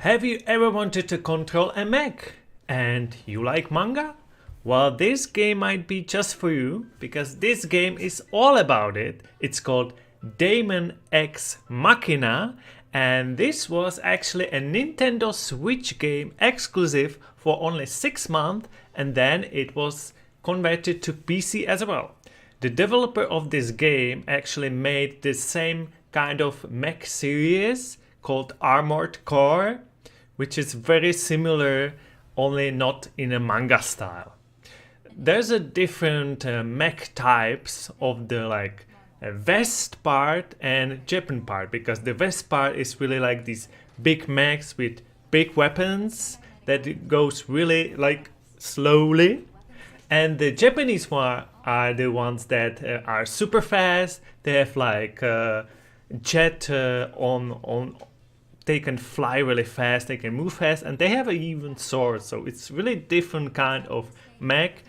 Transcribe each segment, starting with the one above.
Have you ever wanted to control a mech and you like manga? Well, this game might be just for you because this game is all about it. It's called DAEMON X MACHINA, and this was actually a Nintendo Switch game exclusive for only 6 months, and then it was converted to PC as well. The developer of this game actually made the same kind of mech series called Armored Core, which is very similar, only not in a manga style. There's a different mech types of the vest part and Japan part, because the vest part is really like these big mechs with big weapons that goes really slowly, and the Japanese one are the ones that are super fast. They have jet on. They can fly really fast, they can move fast, and they have even swords. So it's really different kind of mech.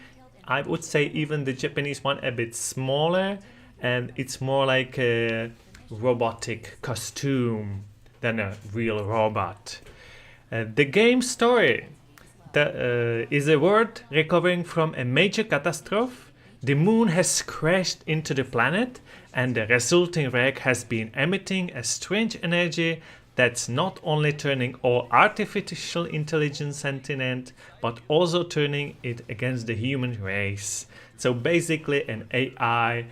I would say even the Japanese one a bit smaller, and it's more like a robotic costume than a real robot. The game story is a world recovering from a major catastrophe. The moon has crashed into the planet, and the resulting wreck has been emitting a strange energy that's not only turning all artificial intelligence sentient, but also turning it against the human race. So basically an AI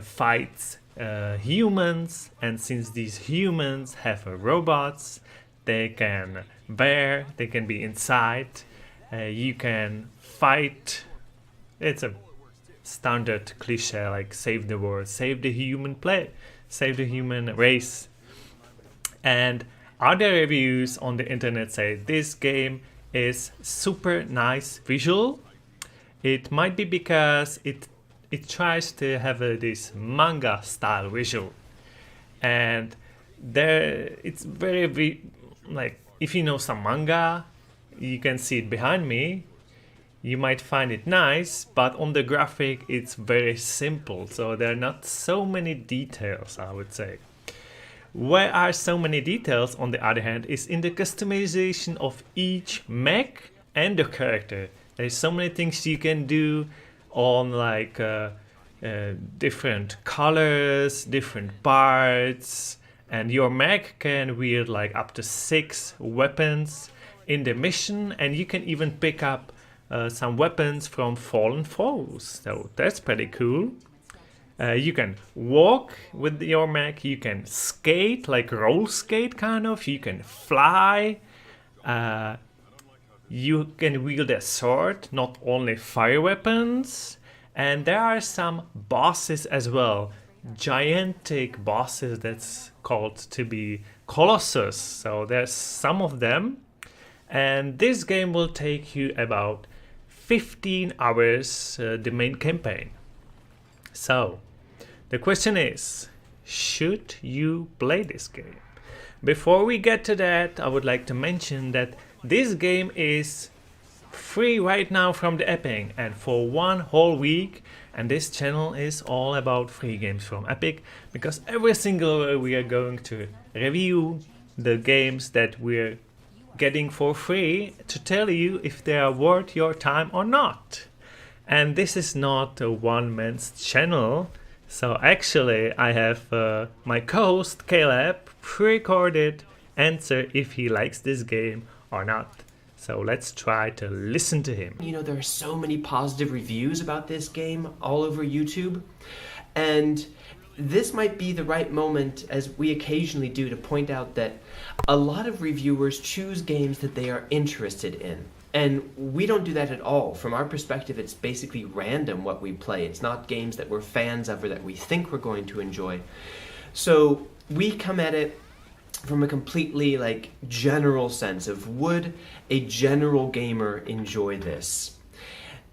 fights humans, and since these humans have robots, they can be inside, you can fight. It's a standard cliche like save the world, save the human race. And other reviews on the internet say this game is super nice visual. It might be because it tries to have this manga style visual, and it's very if you know some manga, you can see it behind me. You might find it nice, but on the graphic it's very simple, so there are not so many details, I would say. Where are so many details, on the other hand, is in the customization of each mech and the character. There's so many things you can do on different colors, different parts, and your mech can wield up to 6 weapons in the mission, and you can even pick up some weapons from fallen foes. So that's pretty cool. You can walk with your mech, you can skate, like roll skate kind of, you can fly, you can wield a sword, not only fire weapons, and there are some bosses as well, gigantic bosses that's called to be Colossus, so there's some of them, and this game will take you about 15 hours, the main campaign. So, the question is, should you play this game? Before we get to that, I would like to mention that this game is free right now from the Epic, and for 1 whole week, and this channel is all about free games from Epic, because every single week we are going to review the games that we're getting for free to tell you if they are worth your time or not. And this is not a one-man's channel. So actually I have my co-host Caleb pre-recorded answer if he likes this game or not. So let's try to listen to him. You know, there are so many positive reviews about this game all over YouTube, and this might be the right moment, as we occasionally do, to point out that a lot of reviewers choose games that they are interested in. And we don't do that at all. From our perspective, it's basically random what we play. It's not games that we're fans of or that we think we're going to enjoy. So we come at it from a completely general sense of, would a general gamer enjoy this?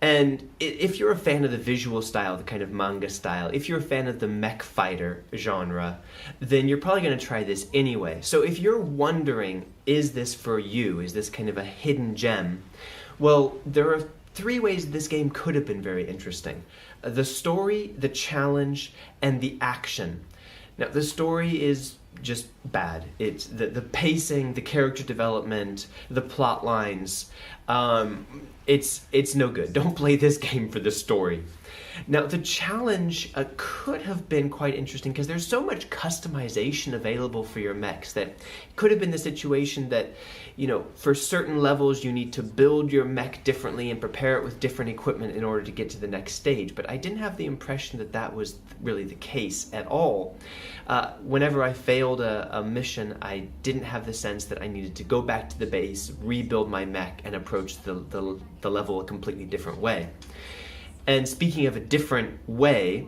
And if you're a fan of the visual style, the kind of manga style, if you're a fan of the mech fighter genre, then you're probably going to try this anyway. So if you're wondering, is this for you? Is this kind of a hidden gem? Well, there are 3 ways this game could have been very interesting. The story, the challenge, and the action. Now, the story is just bad. It's the pacing, the character development, the plot lines. It's no good. Don't play this game for the story. Now, the challenge could have been quite interesting because there's so much customization available for your mechs that it could have been the situation that, you know, for certain levels you need to build your mech differently and prepare it with different equipment in order to get to the next stage. But I didn't have the impression that that was really the case at all. Whenever I failed a mission, I didn't have the sense that I needed to go back to the base, rebuild my mech, and approach the level a completely different way. And speaking of a different way,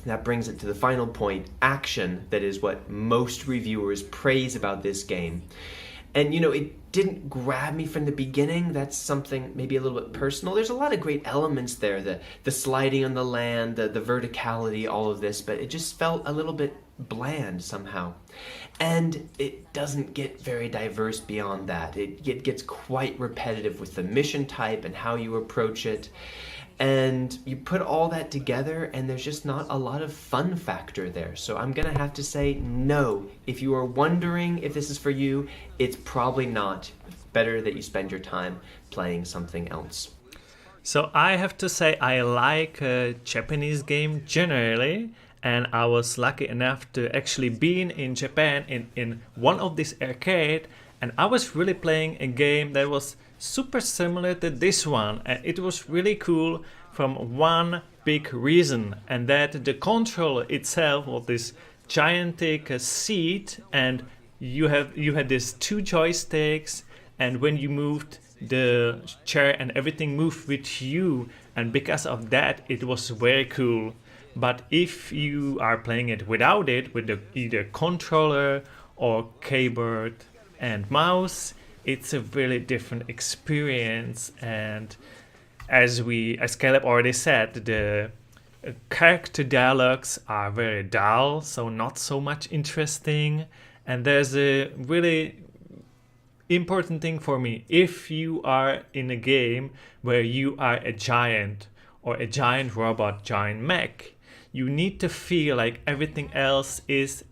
that brings it to the final point, action. That is what most reviewers praise about this game. And, you know, it didn't grab me from the beginning. That's something maybe a little bit personal. There's a lot of great elements there, the sliding on the land, the verticality, all of this, but it just felt a little bit bland somehow. And it doesn't get very diverse beyond that. It gets quite repetitive with the mission type and how you approach it. And you put all that together and there's just not a lot of fun factor there. So I'm gonna have to say no. If you are wondering if this is for you, it's probably not. It's better that you spend your time playing something else. So I have to say I like Japanese game generally, and I was lucky enough to actually be in Japan in one of these arcade, and I was really playing a game that was super similar to this one, and it was really cool from one big reason, and that the controller itself was this gigantic seat, and you had these two joysticks, and when you moved the chair and everything moved with you, and because of that it was very cool. But if you are playing it without it, with the either controller or keyboard and mouse, it's a really different experience. And as Caleb already said, the character dialogues are very dull, so not so much interesting. And there's a really important thing for me. If you are in a game where you are a giant or a giant robot, giant mech, you need to feel like everything else is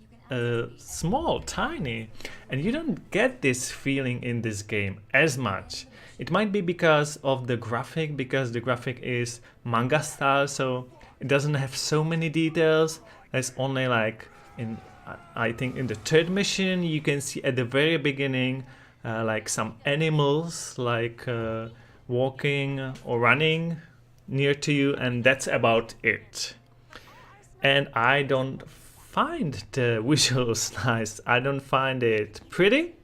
small, tiny, and you don't get this feeling in this game as much. It might be because of the graphic, because the graphic is manga style, so it doesn't have so many details. There's only like I think in the third mission you can see at the very beginning like some animals like walking or running near to you, and that's about it. And I don't find the visuals nice. I don't find it pretty.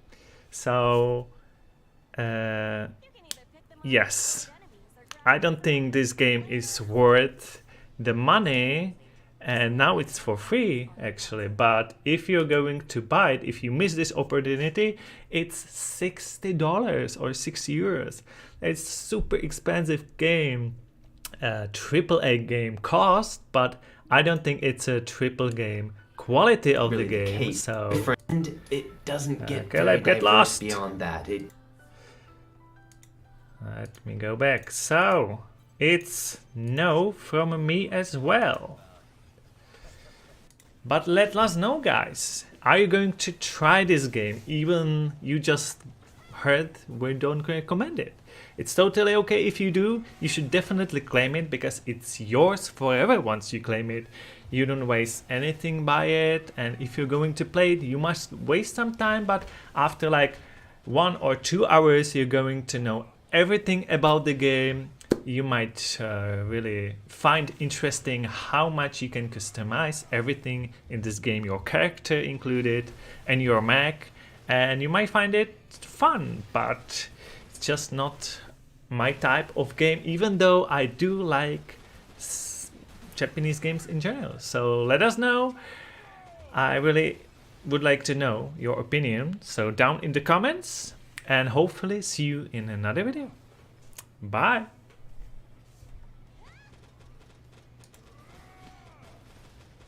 So yes, I don't think this game is worth the money, and now it's for free actually. But if you're going to buy it, if you miss this opportunity, it's $60 or €6. It's super expensive game, AAA game cost, but I don't think it's a triple game quality of really the game. So and it doesn't get get lost beyond that. Let me go back. So it's no from me as well. But let us know, guys. Are you going to try this game? Even you just heard we don't recommend it. It's totally okay if you do. You should definitely claim it because it's yours forever once you claim it. You don't waste anything by it, and if you're going to play it, you must waste some time, but after like 1 or 2 hours you're going to know everything about the game. You might really find interesting how much you can customize everything in this game, your character included and your mech, and you might find it fun, but it's just not my type of game, even though I do like Japanese games in general. So let us know. I really would like to know your opinion, so down in the comments, and hopefully see you in another video. Bye.